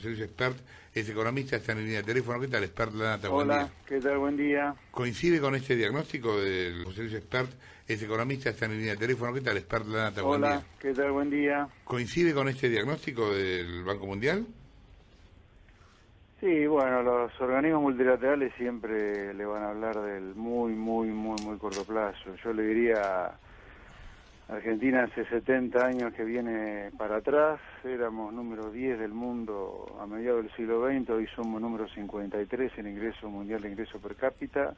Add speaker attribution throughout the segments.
Speaker 1: José Luis Espert es economista, está en línea de teléfono. ¿Qué tal, Espert Lanata?
Speaker 2: Hola,
Speaker 1: buen día.
Speaker 2: ¿qué tal? Buen día.
Speaker 1: ¿Coincide con este diagnóstico del José Luis Espert es economista, está en línea de teléfono? ¿Qué tal, Espert Lanata? Buen día.
Speaker 2: Hola, ¿qué tal? Buen día.
Speaker 1: ¿Coincide con este diagnóstico del Banco Mundial?
Speaker 2: Sí, bueno, los organismos multilaterales siempre le van a hablar del muy corto plazo. Yo le diría, Argentina hace 70 años que viene para atrás, éramos número 10 del mundo a mediados del siglo XX, hoy somos número 53 en ingreso mundial de ingreso per cápita.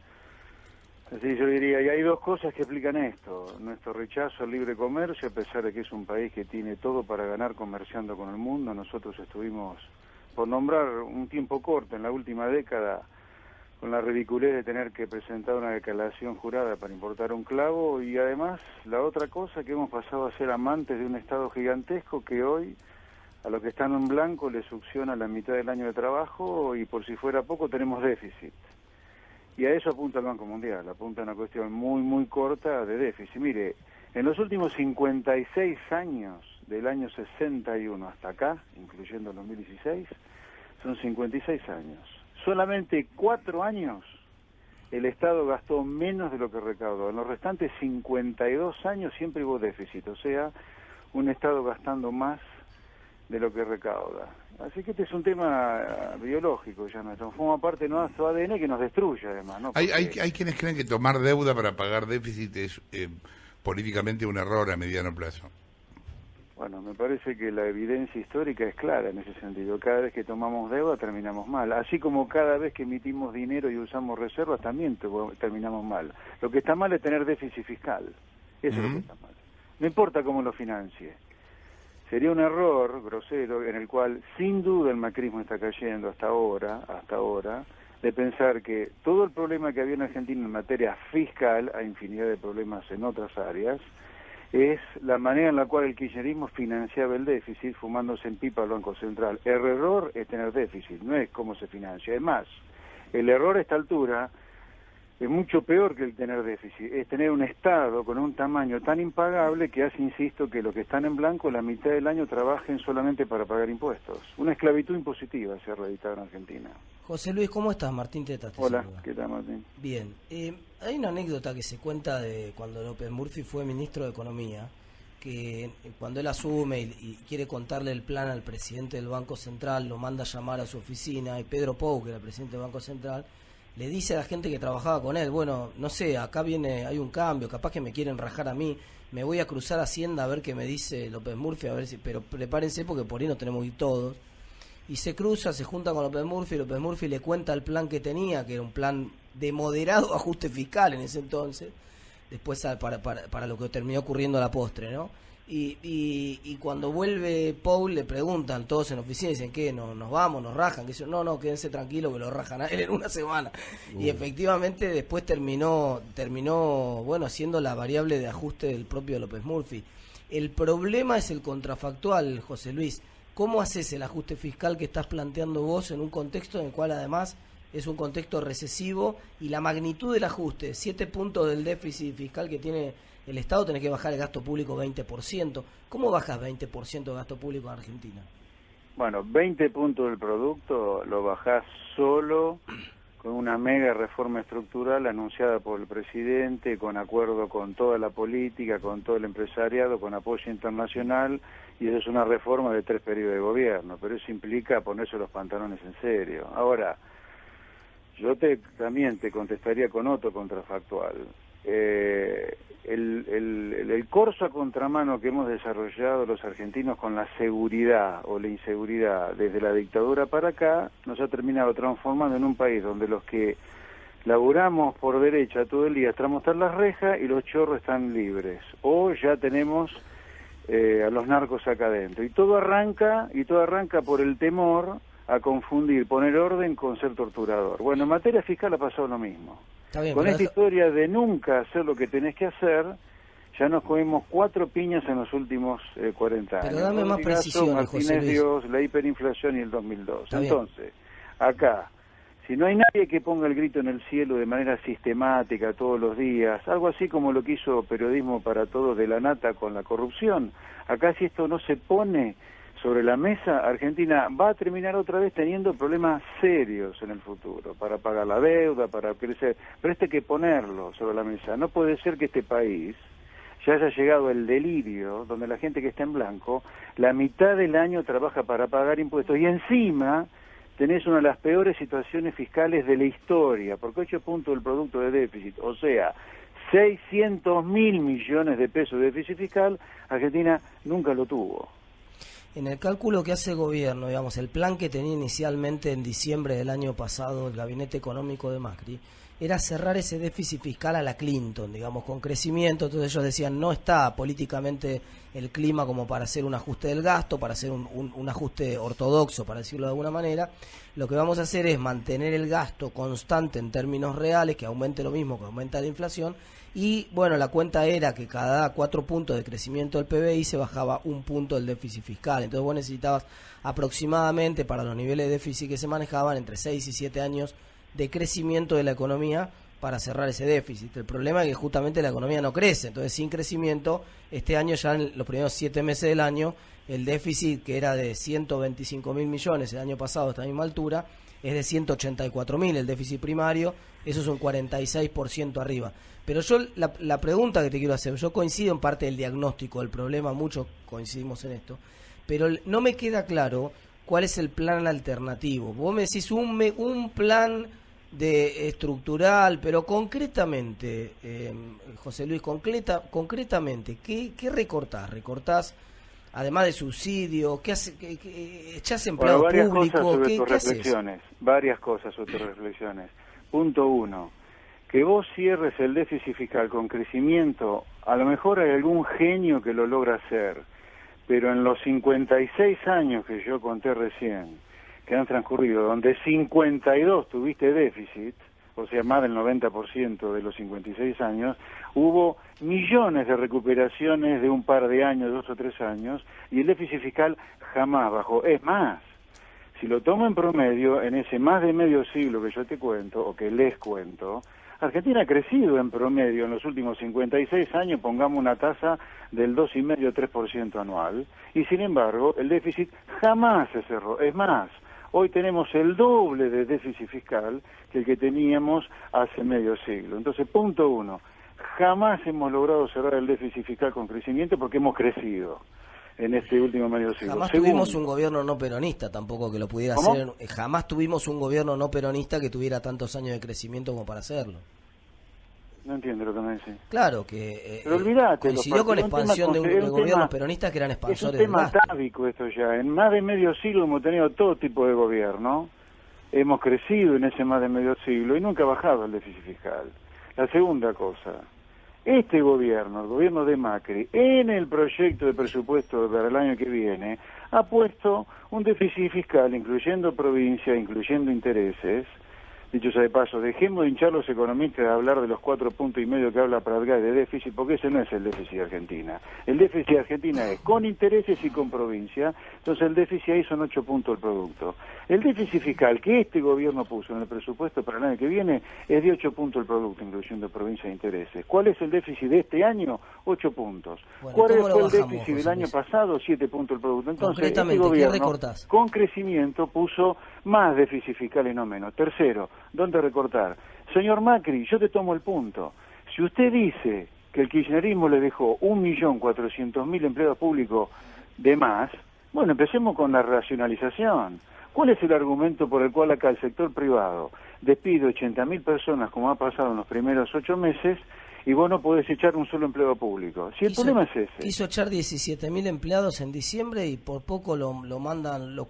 Speaker 2: Así yo diría, y hay dos cosas que explican esto: nuestro rechazo al libre comercio, a pesar de que es un país que tiene todo para ganar comerciando con el mundo. Nosotros estuvimos, por nombrar un tiempo corto, en la última década, con la ridiculez de tener que presentar una declaración jurada para importar un clavo, y además la otra cosa, que hemos pasado a ser amantes de un Estado gigantesco que hoy a los que están en blanco les succiona la mitad del año de trabajo, y por si fuera poco tenemos déficit. Y a eso apunta el Banco Mundial, apunta a una cuestión muy corta de déficit. Mire, en los últimos 56 años, del año 61 hasta acá, incluyendo el 2016, son 56 años. Solamente 4 años el Estado gastó menos de lo que recaudó. En los restantes 52 años siempre hubo déficit, o sea, un Estado gastando más de lo que recauda. Así que este es un tema biológico ya nuestro, forma parte de nuestro ADN, que nos destruye además, ¿no? Porque...
Speaker 1: Hay quienes creen que tomar deuda para pagar déficit es políticamente un error a mediano plazo.
Speaker 2: Bueno, me parece que la evidencia histórica es clara en ese sentido. Cada vez que tomamos deuda terminamos mal, así como cada vez que emitimos dinero y usamos reservas también terminamos mal. Lo que está mal es tener déficit fiscal, eso es lo que está mal. No importa cómo lo financie. Sería un error grosero en el cual sin duda el macrismo está cayendo hasta ahora, de pensar que todo el problema que había en Argentina en materia fiscal, hay infinidad de problemas en otras áreas, es la manera en la cual el kirchnerismo financiaba el déficit, fumándose en pipa al Banco Central. El error es tener déficit, no es cómo se financia. Además, el error a esta altura es mucho peor que el tener déficit, es tener un Estado con un tamaño tan impagable que hace, insisto, que los que están en blanco la mitad del año trabajen solamente para pagar impuestos. Una esclavitud impositiva se ha reeditado en Argentina.
Speaker 3: José Luis, ¿cómo estás? Martín Teta.
Speaker 2: Hola, ¿qué tal, Martín?
Speaker 3: Bien. Hay una anécdota que se cuenta de cuando López Murphy fue ministro de Economía, que cuando él asume y quiere contarle el plan al presidente del Banco Central, lo manda a llamar a su oficina, y Pedro Pou, que era el presidente del Banco Central, le dice a la gente que trabajaba con él, bueno, no sé, acá hay un cambio, capaz que me quieren rajar a mí, me voy a cruzar Hacienda a ver qué me dice López Murphy, a ver si, pero prepárense porque por ahí no tenemos que ir todos. Y se cruza, se junta con López Murphy le cuenta el plan que tenía, que era un plan de moderado ajuste fiscal en ese entonces, después para lo que terminó ocurriendo a la postre, ¿no? Y cuando vuelve Paul le preguntan todos en la oficina, dicen, ¿qué? ¿Nos vamos? ¿Nos rajan? Que no, quédense tranquilos que lo rajan a él en una semana. Y efectivamente después terminó bueno, siendo la variable de ajuste del propio López Murphy. El problema es el contrafactual, José Luis. ¿Cómo haces el ajuste fiscal que estás planteando vos en un contexto en el cual además es un contexto recesivo y la magnitud del ajuste, 7 puntos del déficit fiscal que tiene el Estado, tenés que bajar el gasto público 20%. ¿Cómo bajas 20% de gasto público en Argentina?
Speaker 2: Bueno, 20 puntos del producto lo bajás solo con una mega reforma estructural anunciada por el presidente, con acuerdo con toda la política, con todo el empresariado, con apoyo internacional, y eso es una reforma de 3 periodos de gobierno, pero eso implica ponerse los pantalones en serio. Ahora, yo también te contestaría con otro contrafactual. El corso a contramano que hemos desarrollado los argentinos con la seguridad o la inseguridad desde la dictadura para acá nos ha terminado transformando en un país donde los que laburamos por derecha todo el día estamos tras las rejas y los chorros están libres, o ya tenemos a los narcos acá adentro, y todo arranca por el temor a confundir poner orden con ser torturador. Bueno, en materia fiscal ha pasado lo mismo.
Speaker 3: Bien,
Speaker 2: con esta historia de nunca hacer lo que tenés que hacer, ya nos comimos 4 piñas en los últimos 40 años.
Speaker 3: Pero dame más precisiones, José Luis.
Speaker 2: Dios, la hiperinflación y el 2002. Entonces, acá, si no hay nadie que ponga el grito en el cielo de manera sistemática todos los días, algo así como lo que hizo Periodismo para Todos de la Nata con la corrupción, acá si esto no se pone sobre la mesa, Argentina va a terminar otra vez teniendo problemas serios en el futuro, para pagar la deuda, para crecer, pero hay que ponerlo sobre la mesa. No puede ser que este país ya haya llegado el delirio, donde la gente que está en blanco, la mitad del año trabaja para pagar impuestos, y encima tenés una de las peores situaciones fiscales de la historia, porque 8 puntos del producto de déficit, o sea, 600.000 millones de pesos de déficit fiscal, Argentina nunca lo tuvo.
Speaker 3: En el cálculo que hace el gobierno, digamos, el plan que tenía inicialmente en diciembre del año pasado el gabinete económico de Macri, era cerrar ese déficit fiscal a la Clinton, digamos, con crecimiento. Entonces ellos decían, no está políticamente el clima como para hacer un ajuste del gasto, para hacer un ajuste ortodoxo, para decirlo de alguna manera. Lo que vamos a hacer es mantener el gasto constante en términos reales, que aumente lo mismo que aumenta la inflación. Y bueno, la cuenta era que cada 4 puntos de crecimiento del PBI se bajaba 1 punto del déficit fiscal. Entonces vos necesitabas aproximadamente, para los niveles de déficit que se manejaban, entre 6 y 7 años de crecimiento de la economía para cerrar ese déficit. El problema es que justamente la economía no crece, entonces sin crecimiento, este año ya en los primeros 7 meses del año, el déficit que era de 125.000 millones el año pasado a esta misma altura, es de 184.000 el déficit primario, eso es un 46% arriba. Pero yo la pregunta que te quiero hacer, yo coincido en parte del diagnóstico del problema, muchos coincidimos en esto, pero no me queda claro cuál es el plan alternativo. Vos me decís un plan de estructural, pero concretamente, José Luis, concretamente, ¿qué recortás? ¿Recortás, además de subsidio, echás empleado público? ¿Qué haces?
Speaker 2: Varias cosas sobre tus reflexiones. Punto 1, que vos cierres el déficit fiscal con crecimiento, a lo mejor hay algún genio que lo logra hacer, pero en los 56 años que yo conté recién, que han transcurrido, donde 52 tuviste déficit, o sea, más del 90% de los 56 años, hubo millones de recuperaciones de un par de años, 2 o 3 años, y el déficit fiscal jamás bajó. Es más, si lo tomo en promedio, en ese más de medio siglo que yo te cuento, o que les cuento, Argentina ha crecido en promedio en los últimos 56 años, pongamos una tasa del 2,5-3% anual, y sin embargo el déficit jamás se cerró. Es más, hoy tenemos el doble de déficit fiscal que el que teníamos hace medio siglo. Entonces, punto 1, jamás hemos logrado cerrar el déficit fiscal con crecimiento porque hemos crecido en este último medio siglo.
Speaker 3: Jamás tuvimos un gobierno no peronista tampoco que lo pudiera hacer. Jamás tuvimos un gobierno no peronista que tuviera tantos años de crecimiento como para hacerlo.
Speaker 2: No entiendo lo que me decís.
Speaker 3: Claro que
Speaker 2: pero olvidate,
Speaker 3: coincidió con la expansión de gobiernos peronistas que eran expansores.
Speaker 2: Es un tema atávico esto ya. En más de medio siglo hemos tenido todo tipo de gobierno. Hemos crecido en ese más de medio siglo y nunca ha bajado el déficit fiscal. La segunda cosa, este gobierno, el gobierno de Macri, en el proyecto de presupuesto para el año que viene, ha puesto un déficit fiscal, incluyendo provincia, incluyendo intereses. Dicho sea de paso, dejemos de hinchar los economistas de hablar de los 4,5 puntos que habla Pratgay de déficit, porque ese no es el déficit de Argentina. El déficit de Argentina es con intereses y con provincia, entonces el déficit ahí son 8 puntos del producto. El déficit fiscal que este gobierno puso en el presupuesto para el año que viene es de 8 puntos del producto, incluyendo provincia e intereses. ¿Cuál es el déficit de este año? 8 puntos.
Speaker 3: Bueno,
Speaker 2: ¿Cuál fue el
Speaker 3: bajamos,
Speaker 2: déficit del año pasado? 7 puntos del producto. Entonces,
Speaker 3: concretamente,
Speaker 2: este gobierno,
Speaker 3: ¿qué recortás?
Speaker 2: con crecimiento, puso más déficit fiscal y no menos. Tercero, ¿dónde recortar? Señor Macri, yo te tomo el punto. Si usted dice que el kirchnerismo le dejó 1.400.000 empleados públicos de más, bueno, empecemos con la racionalización. ¿Cuál es el argumento por el cual acá el sector privado despide 80.000 personas, como ha pasado en los primeros 8 meses, y vos no podés echar un solo empleado público? Si el problema es ese.
Speaker 3: Quiso echar 17.000 empleados en diciembre y por poco lo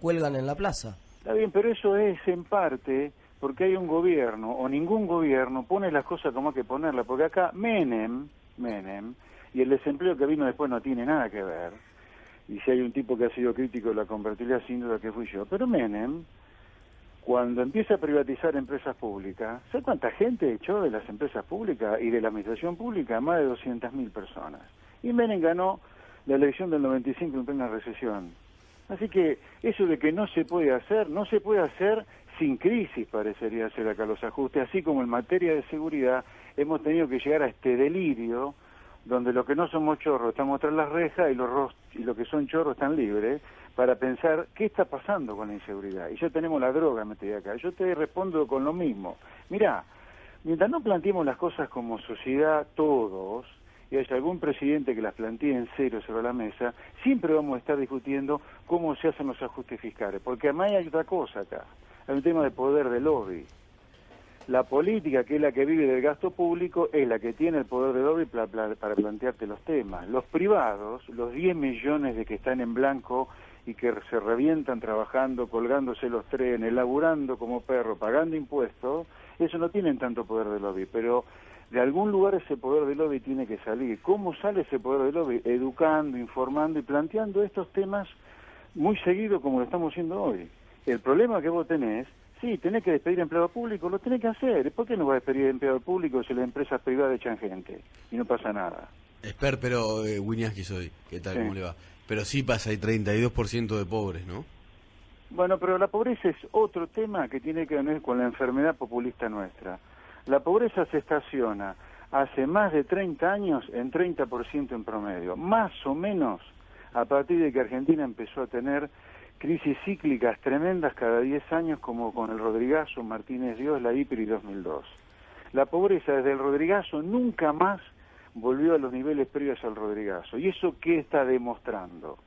Speaker 3: cuelgan en la plaza.
Speaker 2: Está bien, pero eso es en parte porque hay un gobierno, o ningún gobierno, pone las cosas como hay que ponerlas, porque acá Menem, y el desempleo que vino después no tiene nada que ver, y si hay un tipo que ha sido crítico de la convertibilidad, sin duda que fui yo, pero Menem, cuando empieza a privatizar empresas públicas, ¿sabe cuánta gente echó de las empresas públicas y de la administración pública? Más de 200.000 personas. Y Menem ganó la elección del 95 en plena recesión. Así que eso de que no se puede hacer sin crisis, parecería ser acá los ajustes, así como en materia de seguridad hemos tenido que llegar a este delirio donde los que no somos chorros estamos tras las rejas y los que son chorros están libres, para pensar qué está pasando con la inseguridad. Y ya tenemos la droga metida acá. Yo te respondo con lo mismo. Mirá, mientras no planteemos las cosas como sociedad todos, y hay algún presidente que las plantee en serio sobre la mesa, siempre vamos a estar discutiendo cómo se hacen los ajustes fiscales. Porque además hay otra cosa acá. Hay un tema de poder de lobby. La política, que es la que vive del gasto público, es la que tiene el poder de lobby para plantearte los temas. Los privados, los 10 millones de que están en blanco y que se revientan trabajando, colgándose los trenes, laburando como perro, pagando impuestos, eso no tienen tanto poder de lobby, pero de algún lugar ese poder de lobby tiene que salir. ¿Cómo sale ese poder de lobby? Educando, informando y planteando estos temas muy seguido como lo estamos haciendo hoy. El problema que vos tenés, sí, tenés que despedir empleado público, lo tenés que hacer. ¿Por qué no vas a despedir empleado público si las empresas privadas echan gente y no pasa nada?
Speaker 4: Pero Winiaski soy, ¿qué tal?
Speaker 2: Sí.
Speaker 4: ¿Cómo le va? Pero sí pasa, hay 32% de pobres, ¿no?
Speaker 2: Bueno, pero la pobreza es otro tema que tiene que ver con la enfermedad populista nuestra. La pobreza se estaciona hace más de 30 años en 30% en promedio, más o menos a partir de que Argentina empezó a tener crisis cíclicas tremendas cada 10 años, como con el Rodrigazo, Martínez Dios, la Hiper y 2002. La pobreza desde el Rodrigazo nunca más volvió a los niveles previos al Rodrigazo. ¿Y eso qué está demostrando?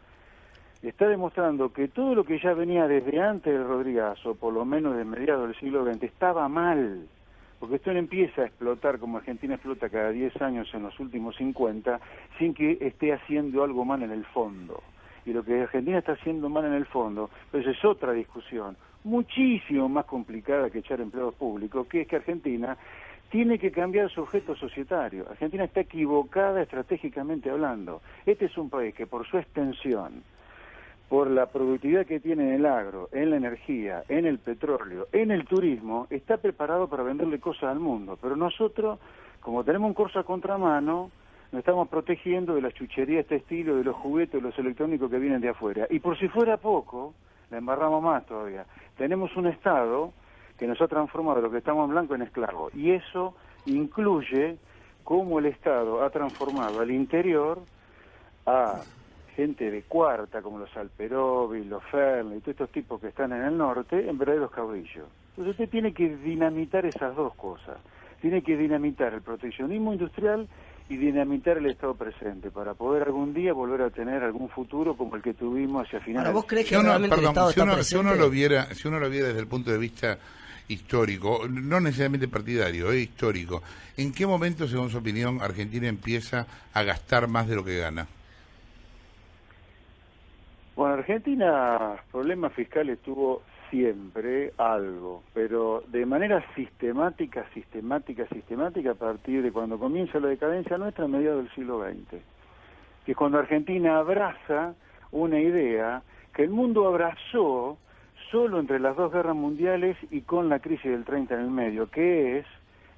Speaker 2: Está demostrando que todo lo que ya venía desde antes del Rodrigazo, por lo menos de mediados del siglo XX, estaba mal. Porque esto no empieza a explotar como Argentina explota cada 10 años en los últimos 50, sin que esté haciendo algo mal en el fondo. Y lo que Argentina está haciendo mal en el fondo, pues es otra discusión, muchísimo más complicada que echar empleados públicos, que es que Argentina tiene que cambiar su objeto societario. Argentina está equivocada estratégicamente hablando. Este es un país que por su extensión, por la productividad que tiene en el agro, en la energía, en el petróleo, en el turismo, está preparado para venderle cosas al mundo. Pero nosotros, como tenemos un corso a contramano, nos estamos protegiendo de las chucherías de este estilo, de los juguetes, de los electrónicos que vienen de afuera. Y por si fuera poco, la embarramos más todavía. Tenemos un Estado que nos ha transformado lo que estamos en blanco en esclavo. Y eso incluye cómo el Estado ha transformado al interior a gente de cuarta, como los Alperovi, los Ferli, y todos estos tipos que están en el norte, en verdaderos caudillos. Entonces usted tiene que dinamitar esas dos cosas. Tiene que dinamitar el proteccionismo industrial y dinamitar el Estado presente para poder algún día volver a tener algún futuro como el que tuvimos hacia finales.
Speaker 3: Ahora, ¿vos crees que realmente el Estado está presente?
Speaker 1: Si uno lo viera desde el punto de vista histórico, no necesariamente partidario, histórico, ¿en qué momento, según su opinión, Argentina empieza a gastar más de lo que gana?
Speaker 2: Bueno, Argentina problemas fiscales tuvo siempre algo, pero de manera sistemática, a partir de cuando comienza la decadencia nuestra a mediados del siglo XX, que es cuando Argentina abraza una idea que el mundo abrazó solo entre las dos guerras mundiales y con la crisis del 30 en el medio, que es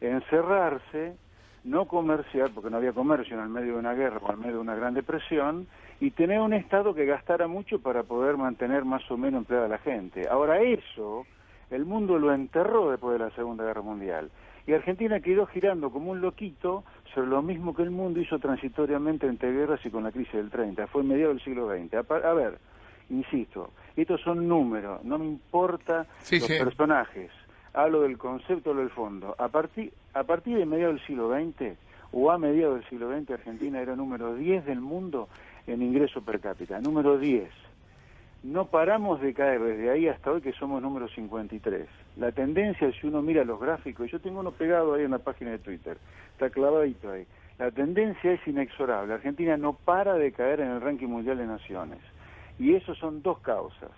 Speaker 2: encerrarse, no comerciar, porque no había comercio en el medio de una guerra o en medio de una gran depresión, y tener un Estado que gastara mucho para poder mantener más o menos empleada a la gente. Ahora eso, el mundo lo enterró después de la Segunda Guerra Mundial. Y Argentina quedó girando como un loquito sobre lo mismo que el mundo hizo transitoriamente entre guerras y con la crisis del 30. Fue en mediados del siglo XX. A ver, insisto, estos son números, no me importa los personajes. Hablo del concepto o del fondo. A partir de mediados del siglo XX, o a mediados del siglo XX, Argentina era número 10 del mundo en ingreso per cápita, número 10. No paramos de caer desde ahí hasta hoy, que somos número 53. La tendencia, si uno mira los gráficos, yo tengo uno pegado ahí en la página de Twitter, está clavadito ahí, la tendencia es inexorable. Argentina no para de caer en el ranking mundial de naciones. Y eso son dos causas: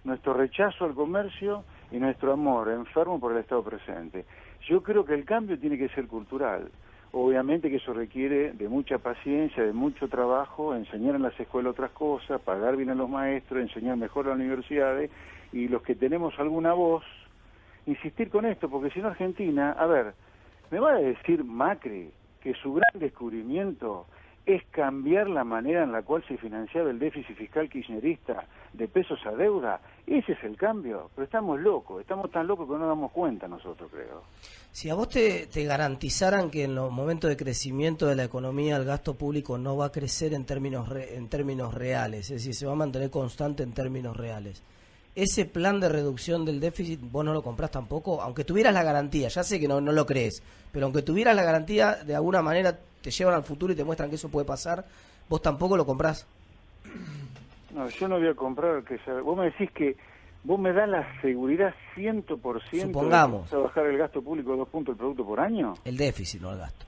Speaker 2: nuestro rechazo al comercio y nuestro amor enfermo por el Estado presente. Yo creo que el cambio tiene que ser cultural. Obviamente que eso requiere de mucha paciencia, de mucho trabajo, enseñar en las escuelas otras cosas, pagar bien a los maestros, enseñar mejor a las universidades, y los que tenemos alguna voz, insistir con esto, porque si no Argentina, a ver, me va a decir Macri que su gran descubrimiento es cambiar la manera en la cual se financiaba el déficit fiscal kirchnerista de pesos a deuda. Ese es el cambio, pero estamos locos, estamos tan locos que no nos damos cuenta nosotros, creo.
Speaker 3: Si a vos te garantizaran que en los momentos de crecimiento de la economía el gasto público no va a crecer en términos reales, es decir, se va a mantener constante en términos reales, ese plan de reducción del déficit vos no lo comprás tampoco, aunque tuvieras la garantía, ya sé que no lo crees, pero aunque tuvieras la garantía, de alguna manera te llevan al futuro y te muestran que eso puede pasar, vos tampoco lo comprás.
Speaker 2: No, yo no voy a comprar vos me decís que vos me das la seguridad 100%
Speaker 3: Supongamos.
Speaker 2: de que vas a bajar el gasto público 2 puntos del producto por año.
Speaker 3: El déficit, no el gasto.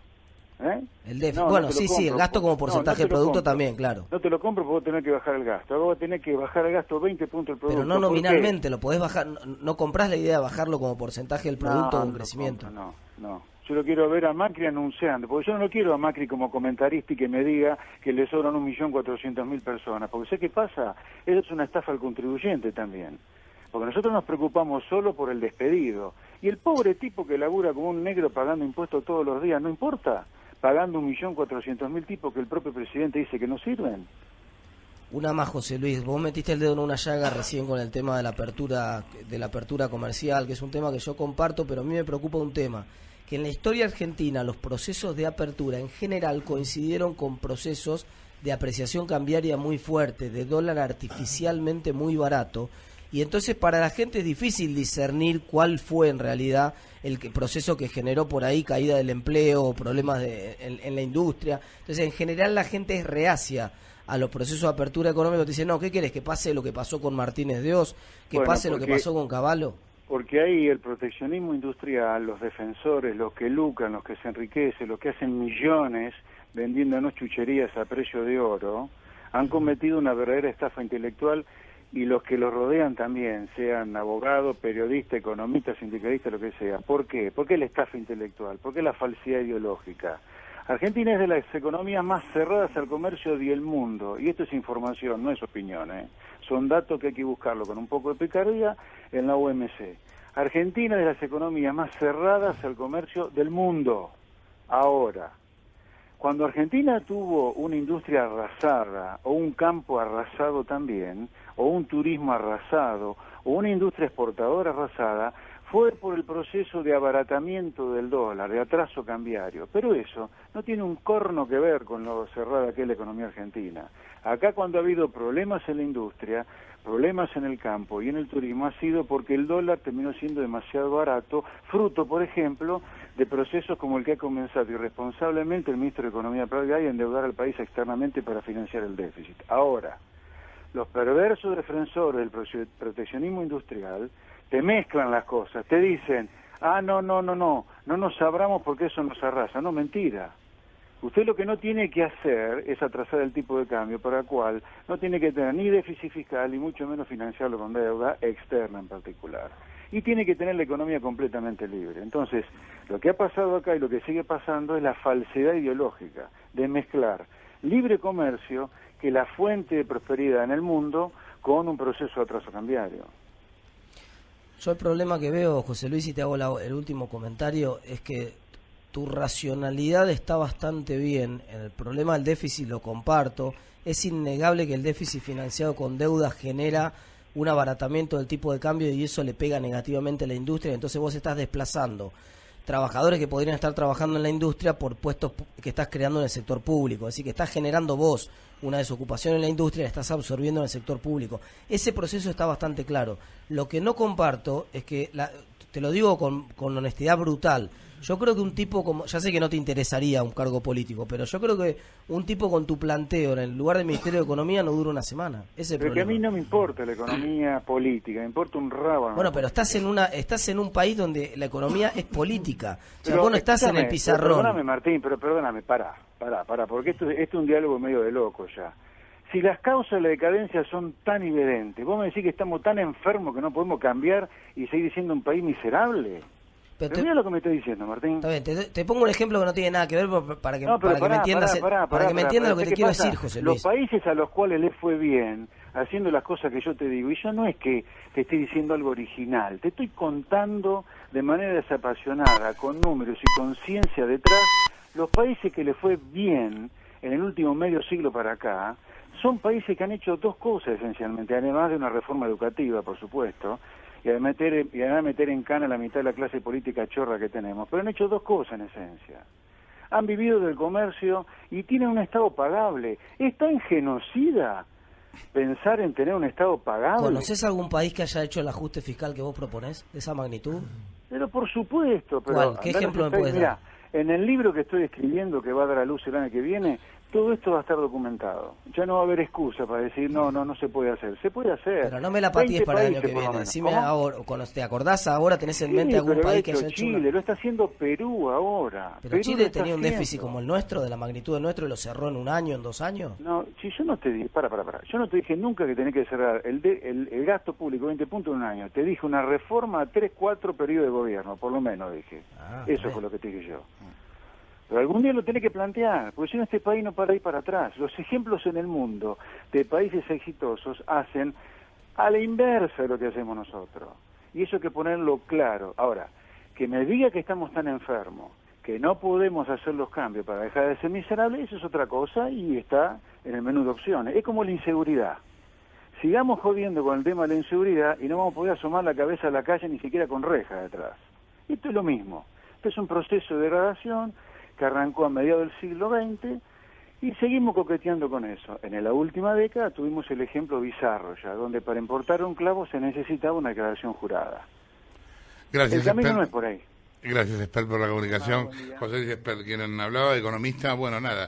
Speaker 2: ¿Eh?
Speaker 3: El déficit.
Speaker 2: No,
Speaker 3: Bueno,
Speaker 2: no te lo
Speaker 3: sí,
Speaker 2: compro.
Speaker 3: el gasto como porcentaje del producto
Speaker 2: compro.
Speaker 3: también, claro.
Speaker 2: No te lo compro porque vos tenés que bajar el gasto. Ahora vos tenés que bajar el gasto 20 puntos del producto.
Speaker 3: Pero no nominalmente, lo podés bajar, no comprás la idea de bajarlo como porcentaje del producto con crecimiento.
Speaker 2: No. Yo lo quiero ver a Macri anunciando, porque yo no lo quiero a Macri como comentarista y que me diga que le sobran 1.400.000 personas, porque sé qué pasa, eso es una estafa al contribuyente también, porque nosotros nos preocupamos solo por el despedido, y el pobre tipo que labura como un negro pagando impuestos todos los días, no importa, pagando 1.400.000 tipos que el propio presidente dice que no sirven.
Speaker 3: Una más, José Luis, vos metiste el dedo en una llaga recién con el tema de la apertura comercial, que es un tema que yo comparto, pero a mí me preocupa un tema, que en la historia argentina los procesos de apertura en general coincidieron con procesos de apreciación cambiaria muy fuerte, de dólar artificialmente muy barato, y entonces para la gente es difícil discernir cuál fue en realidad el proceso que generó por ahí caída del empleo, problemas en la industria. Entonces en general la gente es reacia a los procesos de apertura económica. Te dicen, no, ¿qué querés? ¿Que pase lo que pasó con Martínez de Oz? ¿Que pase lo que pasó con Cavallo?
Speaker 2: Porque ahí el proteccionismo industrial, los defensores, los que lucran, los que se enriquecen, los que hacen millones vendiéndonos chucherías a precio de oro, han cometido una verdadera estafa intelectual, y los que los rodean también, sean abogados, periodistas, economistas, sindicalistas, lo que sea. ¿Por qué? ¿Por qué la estafa intelectual? ¿Por qué la falsedad ideológica? Argentina es de las economías más cerradas al comercio del mundo, y esto es información, no es opinión, son datos que hay que buscarlo con un poco de picardía en la OMC. Argentina es de las economías más cerradas al comercio del mundo. Ahora, cuando Argentina tuvo una industria arrasada, o un campo arrasado también, o un turismo arrasado, o una industria exportadora arrasada, fue por el proceso de abaratamiento del dólar, de atraso cambiario. Pero eso no tiene un corno que ver con lo cerrada que es la economía argentina. Acá cuando ha habido problemas en la industria, problemas en el campo y en el turismo, ha sido porque el dólar terminó siendo demasiado barato, fruto, por ejemplo, de procesos como el que ha comenzado irresponsablemente el ministro de Economía Pradgay a endeudar al país externamente para financiar el déficit. Ahora, los perversos defensores del proteccionismo industrial te mezclan las cosas, te dicen, no nos abramos porque eso nos arrasa. No, mentira. Usted lo que no tiene que hacer es atrasar el tipo de cambio, para el cual no tiene que tener ni déficit fiscal y mucho menos financiarlo con deuda externa en particular. Y tiene que tener la economía completamente libre. Entonces, lo que ha pasado acá y lo que sigue pasando es la falsedad ideológica de mezclar libre comercio, que es la fuente de prosperidad en el mundo, con un proceso de atraso cambiario.
Speaker 3: Yo el problema que veo, José Luis, y te hago el último comentario, es que tu racionalidad está bastante bien. El problema del déficit lo comparto. Es innegable que el déficit financiado con deuda genera un abaratamiento del tipo de cambio y eso le pega negativamente a la industria. Entonces vos estás desplazando trabajadores que podrían estar trabajando en la industria por puestos que estás creando en el sector público. Así que estás generando vos una desocupación en la industria y la estás absorbiendo en el sector público. Ese proceso está bastante claro. Lo que no comparto es que, te lo digo con honestidad brutal, yo creo que un tipo como, ya sé que no te interesaría un cargo político, pero yo creo que un tipo con tu planteo en el lugar del Ministerio de Economía no dura una semana. Ese es el
Speaker 2: Pero
Speaker 3: problema.
Speaker 2: que a mí no me importa la economía política, me importa un rábano.
Speaker 3: Bueno, pero estás en un país donde la economía es política. O sea,
Speaker 2: Pero,
Speaker 3: vos no estás en el pizarrón.
Speaker 2: Perdóname, Martín, pará, porque esto es un diálogo medio de loco ya. Si las causas de la decadencia son tan evidentes, vos me decís que estamos tan enfermos que no podemos cambiar y seguir siendo un país miserable. Pero mira lo que me estás diciendo, Martín.
Speaker 3: Está bien, te pongo un ejemplo que no tiene nada que ver para que me entiendas lo que te quiero decir, José Luis.
Speaker 2: Los países a los cuales les fue bien, haciendo las cosas que yo te digo, y yo no es que te estoy diciendo algo original, te estoy contando de manera desapasionada, con números y con ciencia detrás, los países que les fue bien en el último medio siglo para acá, son países que han hecho dos cosas esencialmente, además de una reforma educativa, por supuesto, y además meter en cana a la mitad de la clase política chorra que tenemos, pero han hecho dos cosas en esencia. Han vivido del comercio y tienen un Estado pagable. ¿Es tan genocida pensar en tener un Estado pagable?
Speaker 3: ¿Conoces algún país que haya hecho el ajuste fiscal que vos proponés, de esa magnitud?
Speaker 2: Pero por supuesto. Pero
Speaker 3: ¿Cuál? ¿Qué ejemplo me puedes dar?
Speaker 2: Mirá, en el libro que estoy escribiendo, que va a dar a luz el año que viene, todo esto va a estar documentado. Ya no va a haber excusa para decir, no se puede hacer. Se puede hacer.
Speaker 3: Pero no me la patíes para el año que
Speaker 2: por lo
Speaker 3: viene.
Speaker 2: menos.
Speaker 3: Decime
Speaker 2: ¿Cómo?
Speaker 3: ahora, cuando te acordás ahora, tenés en mente algún
Speaker 2: pero
Speaker 3: país
Speaker 2: lo ha
Speaker 3: que haya
Speaker 2: hecho
Speaker 3: hecho
Speaker 2: Chile, lo está haciendo Perú ahora.
Speaker 3: Pero
Speaker 2: Perú
Speaker 3: Chile
Speaker 2: lo está
Speaker 3: tenía un déficit
Speaker 2: haciendo.
Speaker 3: como el nuestro, de la magnitud del nuestro, y lo cerró en 1 año, en 2 años.
Speaker 2: No, si yo no te dije, para. Yo no te dije nunca que tenés que cerrar el gasto público 20 puntos en 1 año. Te dije una reforma a 3, 4 periodos de gobierno, por lo menos dije. Eso
Speaker 3: bien.
Speaker 2: fue lo que te dije yo. Pero algún día lo tenés que plantear, porque si no este país no para ir para atrás. Los ejemplos en el mundo de países exitosos hacen a la inversa de lo que hacemos nosotros. Y eso hay que ponerlo claro. Ahora, que me diga que estamos tan enfermos, que no podemos hacer los cambios para dejar de ser miserables, eso es otra cosa y está en el menú de opciones. Es como la inseguridad. Sigamos jodiendo con el tema de la inseguridad y no vamos a poder asomar la cabeza a la calle ni siquiera con reja detrás. Esto es lo mismo. Esto es un proceso de degradación que arrancó a mediados del siglo XX y seguimos coqueteando con eso. En la última década tuvimos el ejemplo bizarro ya, donde para importar un clavo se necesitaba una declaración jurada.
Speaker 1: Gracias,
Speaker 2: El camino
Speaker 1: Esper.
Speaker 2: no es por ahí.
Speaker 1: Gracias, Esper, por la comunicación.
Speaker 2: Buen día.
Speaker 1: José Luis Esper, quien hablaba, economista, bueno, nada.